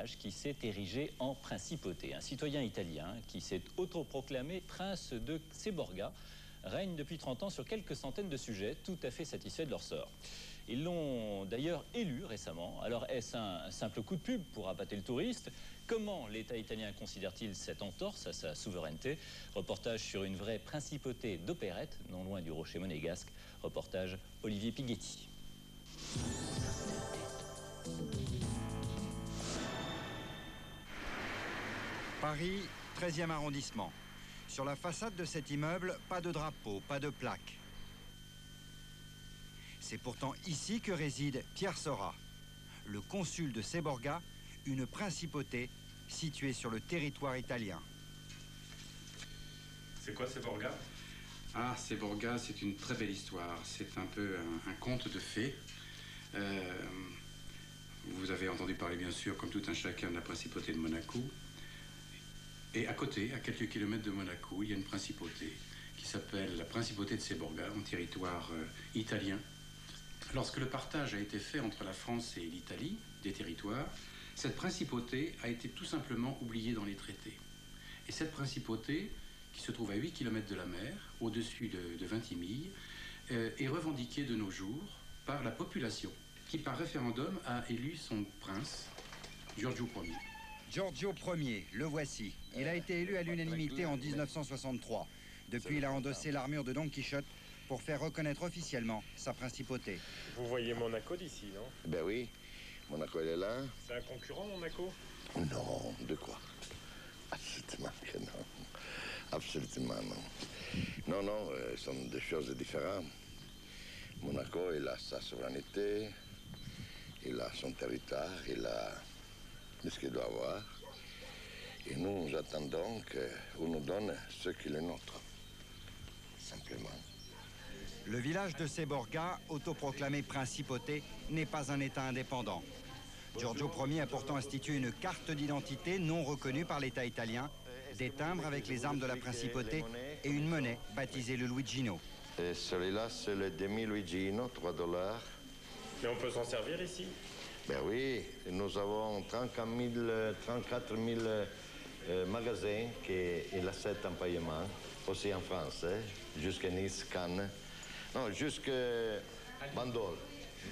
village qui s'est érigé en principauté. Un citoyen italien qui s'est autoproclamé prince de Seborga règne depuis 30 ans sur quelques centaines de sujets tout à fait satisfaits de leur sort. Ils l'ont d'ailleurs élu récemment. Alors est-ce un simple coup de pub pour appâter le touriste? Comment l'État italien considère-t-il cette entorse à sa souveraineté? Reportage sur une vraie principauté d'opérette, non loin du rocher monégasque. Reportage Olivier Pighetti. Paris, 13e arrondissement. Sur la façade de cet immeuble, pas de drapeau, pas de plaque. C'est pourtant ici que réside Pierre Sora, le consul de Seborga, une principauté située sur le territoire italien. C'est quoi Seborga? Ah, Seborga, c'est une très belle histoire. C'est un peu un conte de fées. Vous avez entendu parler, bien sûr, comme tout un chacun, de la principauté de Monaco. Et à côté, à quelques kilomètres de Monaco, il y a une principauté qui s'appelle la principauté de Seborga, en territoire italien. Lorsque le partage a été fait entre la France et l'Italie, des territoires, cette principauté a été tout simplement oubliée dans les traités. Et cette principauté, qui se trouve à 8 km de la mer, au-dessus de Vintimille, est revendiquée de nos jours par la population, qui par référendum a élu son prince, Giorgio Ier. Giorgio Ier, le voici. Il a été élu à l'unanimité en 1963. Depuis, il a endossé l'armure de Don Quichotte pour faire reconnaître officiellement sa principauté. Vous voyez Monaco d'ici, non? Ben oui, Monaco, elle est là. C'est un concurrent, Monaco? Non, de quoi? Absolument que non. Absolument non. Non, non, ce sont des choses différentes. Monaco, il a sa souveraineté, il a son territoire, il a ce qu'il doit avoir. Et nous attendons qu'on nous donne ce qui est nôtre. Simplement. Le village de Seborga, autoproclamé principauté, n'est pas un État indépendant. Giorgio Ier a pourtant institué une carte d'identité non reconnue par l'État italien, des timbres avec les armes de la principauté et une monnaie baptisée le Luigino. Et celui-là, c'est le demi-Luigino, 3 $. Mais on peut s'en servir ici? Ben oui, nous avons 34 000 magasins qui l'acceptent en paiement, aussi en France, jusqu'à Nice, Cannes, non, jusqu'à Bandol.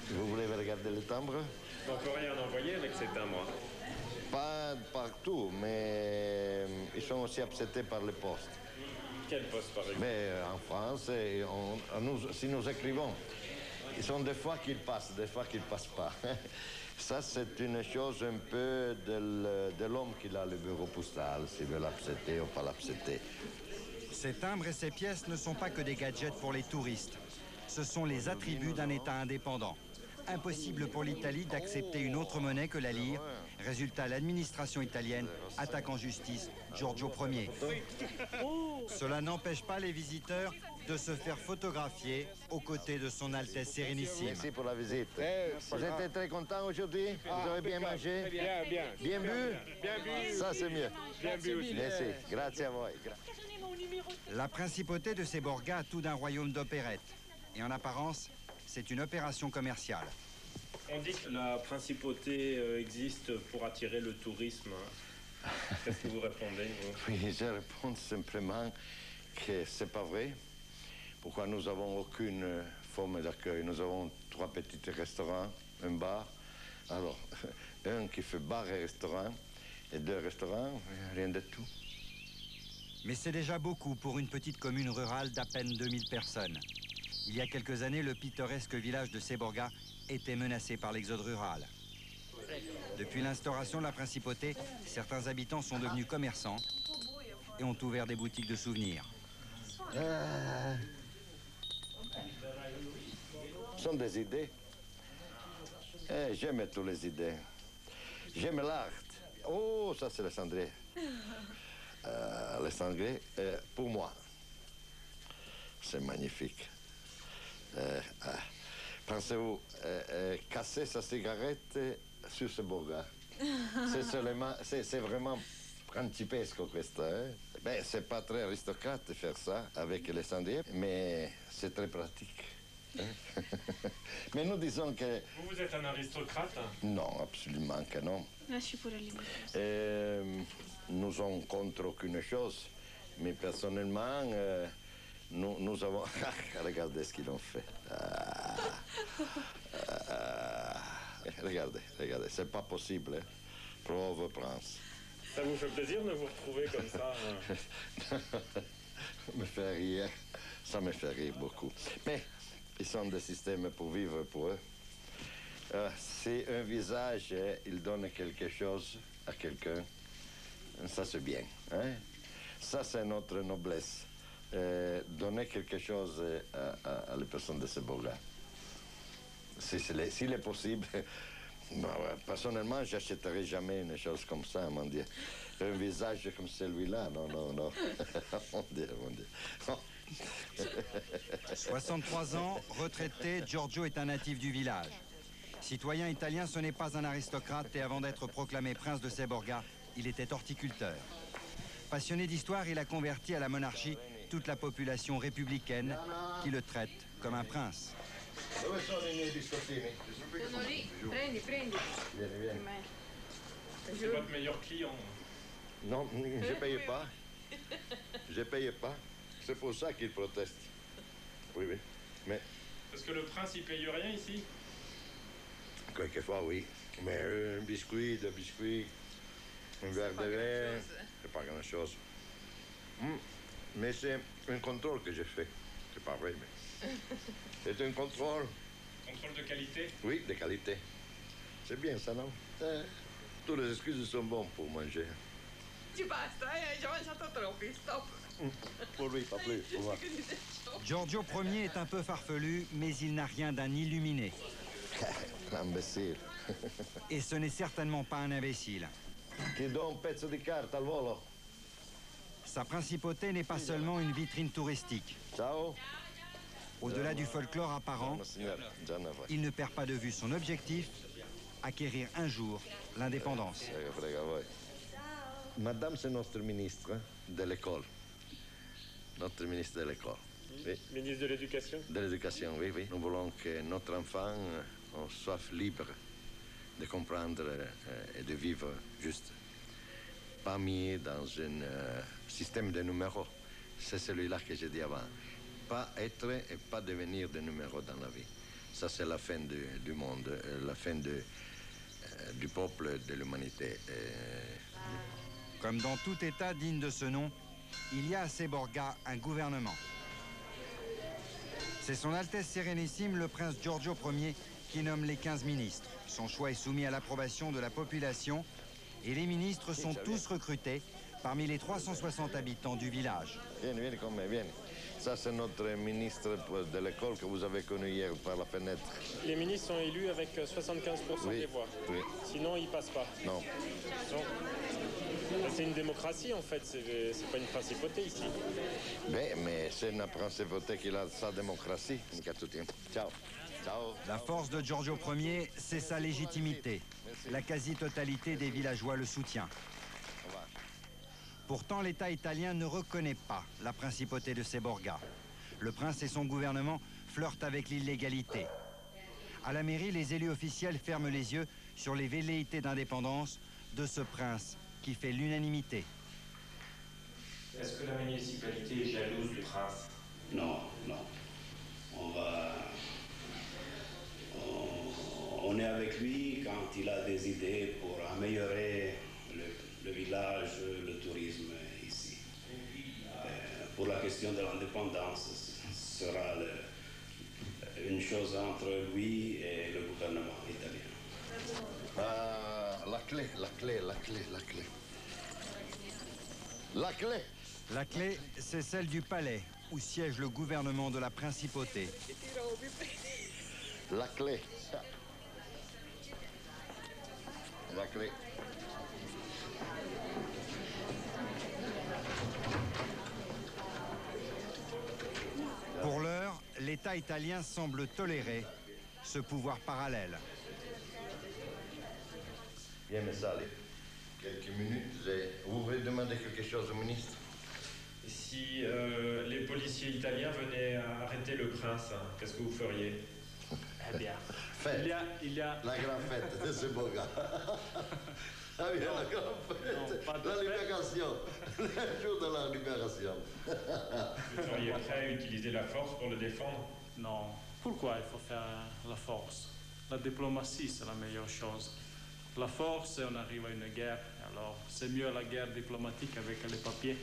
Vous voulez regarder les timbres? On peut rien envoyer avec ces timbres? Pas partout, mais ils sont aussi acceptés par les postes. Quel poste, par exemple? Mais en France, si nous écrivons, ils sont des fois qu'ils passent, des fois qu'ils ne passent pas. Ça, c'est une chose un peu de l'homme qui a le bureau postal, s'il veut l'accepter ou pas l'accepter. Ces timbres et ces pièces ne sont pas que des gadgets pour les touristes. Ce sont les attributs d'un État indépendant. Impossible pour l'Italie d'accepter une autre monnaie que la lire. Résultat, l'administration italienne attaque en justice Giorgio Ier. Cela n'empêche pas les visiteurs de se faire photographier aux côtés de son Altesse Sérénissime. Merci pour la visite. Vous êtes très content aujourd'hui? Vous avez bien mangé? Bien, bien. Bien bu? Bien bu. Ça, c'est mieux. Bien bu aussi. Merci. Grazie à vous. La principauté de Seborga a tout d'un royaume d'opérette. Et en apparence, c'est une opération commerciale. On dit que la principauté existe pour attirer le tourisme. Qu'est-ce que vous répondez, vous? Oui, je réponds simplement que c'est pas vrai. Pourquoi nous n'avons aucune forme d'accueil? Nous avons 3 petits restaurants, un bar. Alors, un qui fait bar et restaurant, et 2 restaurants, rien de tout. Mais c'est déjà beaucoup pour une petite commune rurale d'à peine 2000 personnes. Il y a quelques années, le pittoresque village de Seborga était menacé par l'exode rural. Depuis l'instauration de la principauté, certains habitants sont devenus commerçants et ont ouvert des boutiques de souvenirs. Ce sont des idées. J'aime toutes les idées. J'aime l'art. Oh, ça c'est le cendrier. Le cendrier, pour moi, c'est magnifique. Pensez-vous casser sa cigarette sur ce Seborga? C'est vraiment principesco questo. Ben, c'est pas très aristocrate de faire ça avec les cendriers, mais c'est très pratique. Mais nous disons que... Vous êtes un aristocrate? Non, absolument que non. Je suis pour la liberté. Nous sommes contre aucune chose, mais personnellement, nous avons... Regardez ce qu'ils ont fait. Regardez, c'est pas possible. Hein? Pauvre prince. Ça vous fait plaisir de vous retrouver comme ça? Me fait rire, ça me fait rire beaucoup. Mais ils sont des systèmes pour vivre pour eux. Si un visage, il donne quelque chose à quelqu'un, ça c'est bien. Hein? Ça c'est notre noblesse. Donner quelque chose à les personnes de Séborga. S'il est possible. Personnellement, j'achèterai jamais une chose comme ça, mon Dieu. Un visage comme celui-là, non. Mon Dieu. 63 ans, retraité, Giorgio est un natif du village. Citoyen italien, ce n'est pas un aristocrate et avant d'être proclamé prince de Séborga, il était horticulteur. Passionné d'histoire, il a converti à la monarchie toute la population républicaine qui le traite comme un prince. Dove sono i miei biscottini? Sono lì, prendi. Vieni. C'est votre meilleur client. Non, je paye pas. Je paye pas. C'est pour ça qu'ils protestent. Oui. Mais Parce que le prince, il paye rien ici? quelquefois, oui. Mais un biscuit, deux biscuits, un verre de vin, c'est pas grand-chose. Mais c'est un contrôle que j'ai fait. C'est pas vrai, mais... C'est un contrôle. Contrôle de qualité? Oui, de qualité. C'est bien ça, non? Toutes les excuses sont bonnes pour manger. Tu basta, già mangiato troppi, stop. Pour lui, pas plus. Pour moi. Giorgio Ier est un peu farfelu, mais il n'a rien d'un illuminé. L'imbécile. Et ce n'est certainement pas un imbécile. Ti do un pezzo di carta al volo. Sa principauté n'est pas seulement une vitrine touristique. Ciao. Au-delà du folklore apparent, il ne perd pas de vue son objectif, acquérir un jour l'indépendance. Madame, c'est notre ministre de l'école. Notre ministre de l'école. Oui. Ministre de l'Éducation? De l'éducation, oui. Nous voulons que notre enfant soit libre de comprendre et de vivre juste. Pas mis dans un système de numéros. C'est celui-là que j'ai dit avant. Pas être et pas devenir des numéros dans la vie. Ça, c'est la fin du monde, la fin du peuple, de l'humanité. Comme dans tout État digne de ce nom, il y a à Séborga un gouvernement. C'est son Altesse Sérénissime, le prince Giorgio Ier, qui nomme les 15 ministres. Son choix est soumis à l'approbation de la population et les ministres sont tous recrutés parmi les 360 habitants du village. Vieni con me, vieni. Ça, c'est notre ministre de l'école que vous avez connu hier par la fenêtre. Les ministres sont élus avec 75% des voix. Oui. Sinon, ils passent pas. Non. Non. C'est une démocratie, en fait. C'est pas une principauté, ici. Mais c'est une principauté qui a sa démocratie. Ciao. Ciao. La force de Giorgio Ier, c'est sa légitimité. La quasi-totalité des villageois le soutient. Pourtant, l'État italien ne reconnaît pas la principauté de Séborga. Le prince et son gouvernement flirtent avec l'illégalité. À la mairie, les élus officiels ferment les yeux sur les velléités d'indépendance de ce prince qui fait l'unanimité. Est-ce que la municipalité est jalouse du prince? Non. On est avec lui quand il a des idées pour améliorer le village, le tourisme ici. Pour la question de l'indépendance, ce sera une chose entre lui et le gouvernement italien. La clé. La clé, c'est celle du palais, où siège le gouvernement de la principauté. La clé. La clé. Pour l'heure, l'État italien semble tolérer ce pouvoir parallèle. Bien, mais ça, allez. Quelques minutes. Vous voulez demander quelque chose au ministre? Si les policiers italiens venaient à arrêter le prince, hein, qu'est-ce que vous feriez? Eh bien, Fête. il y a... La grande fête de Seborga. Ah bien, la grande fête. pas de La fête. libération. Le jour de la libération. Vous seriez prêt à utiliser la force pour le défendre? Non. Pourquoi il faut faire la force? La diplomatie, c'est la meilleure chose. La force, on arrive à une guerre. Alors, c'est mieux la guerre diplomatique avec les papiers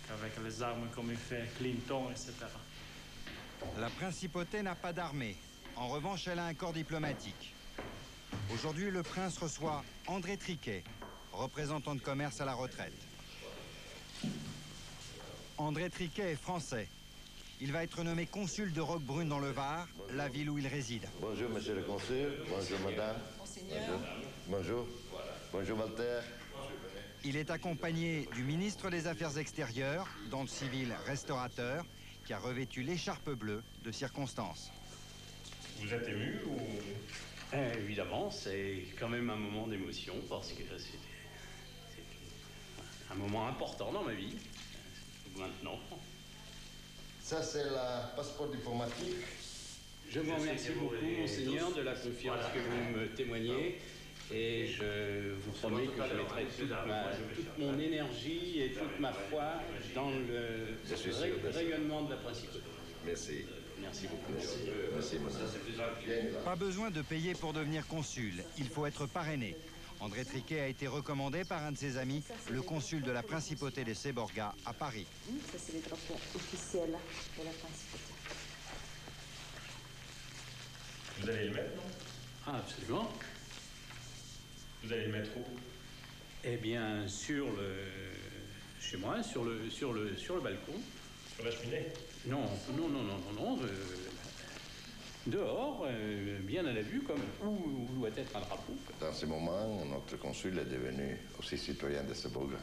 qu'avec les armes comme il fait Clinton, etc. La principauté n'a pas d'armée. En revanche, elle a un corps diplomatique. Aujourd'hui, le prince reçoit André Triquet, représentant de commerce à la retraite. André Triquet est français. Il va être nommé consul de Roquebrune dans le Var, la ville où il réside. Bonjour, monsieur le consul. Bonjour, madame. Bonjour. Bonjour. Bonjour, Walter. Il est accompagné du ministre des Affaires extérieures, dans le civil restaurateur, qui a revêtu l'écharpe bleue de circonstance. Vous êtes ému ou... Évidemment, c'est quand même un moment d'émotion parce que c'est un moment important dans ma vie, maintenant. Ça, c'est le passeport diplomatique. Je vous remercie beaucoup, Monseigneur, de la confiance que vous me témoignez et je vous promets que je mettrai toute mon énergie et toute ma foi dans le rayonnement de la principauté. Merci. Merci beaucoup. Merci, madame. Pas besoin de payer pour devenir consul, il faut être parrainé. André Triquet a été recommandé par un de ses amis, le consul de la principauté des Seborga à Paris. Ça, c'est les drapeaux officiels de la principauté. Vous allez le mettre, non? Ah, absolument. Vous allez le mettre où? Eh bien, chez moi, sur le balcon. Sur la cheminée? Non. Dehors, bien à la vue, comme où doit être un drapeau. Dans ce moment, notre consul est devenu aussi citoyen de Seborga.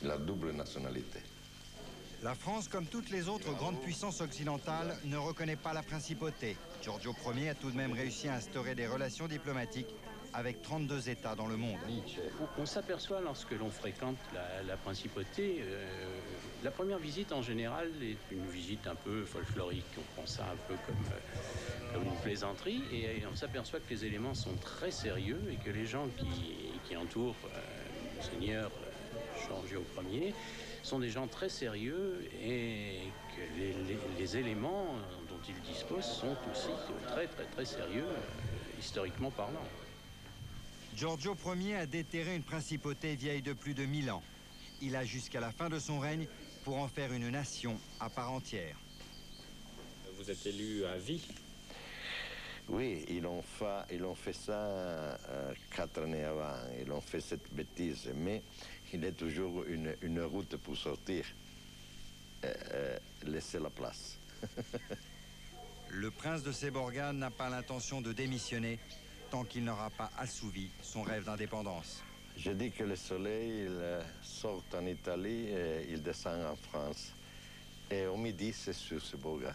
Il a double nationalité. La France, comme toutes les autres grandes puissances occidentales, ne reconnaît pas la principauté. Giorgio Ier a tout de même réussi à instaurer des relations diplomatiques avec 32 États dans le monde. On s'aperçoit lorsque l'on fréquente la principauté, la première visite en général est une visite un peu folklorique. On prend ça un peu comme une plaisanterie et on s'aperçoit que les éléments sont très sérieux et que les gens qui entourent Monseigneur Giorgio Ier sont des gens très sérieux et que les éléments dont ils disposent sont aussi très très très sérieux, historiquement parlant. Giorgio Ier a déterré une principauté vieille de plus de 1000 ans. Il a jusqu'à la fin de son règne pour en faire une nation à part entière. Vous êtes élu à vie? Oui, ils ont fait ça 4 années avant. Ils ont fait cette bêtise, mais il y a toujours une route pour sortir. Laissez la place. Le prince de Seborga n'a pas l'intention de démissionner tant qu'il n'aura pas assouvi son rêve d'indépendance. Je dis que le soleil il sort en Italie et il descend en France. Et au midi, c'est sur Seborga.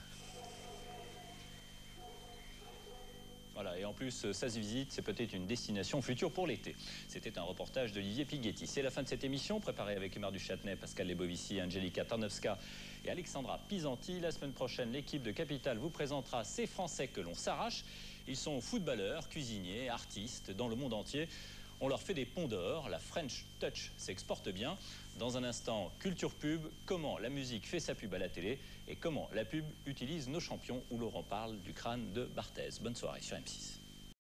Voilà, et en plus, ça se visite, c'est peut-être une destination future pour l'été. C'était un reportage d'Olivier Pighetti. C'est la fin de cette émission, préparée avec Émar Duchâtenay, Pascal Lebovici, Angelika Tarnowska et Alexandra Pisanti. La semaine prochaine, l'équipe de Capital vous présentera ces Français que l'on s'arrache. Ils sont footballeurs, cuisiniers, artistes dans le monde entier. On leur fait des ponts d'or, la French Touch s'exporte bien. Dans un instant, culture pub, comment la musique fait sa pub à la télé et comment la pub utilise nos champions, où Laurent parle du crâne de Barthez. Bonne soirée sur M6.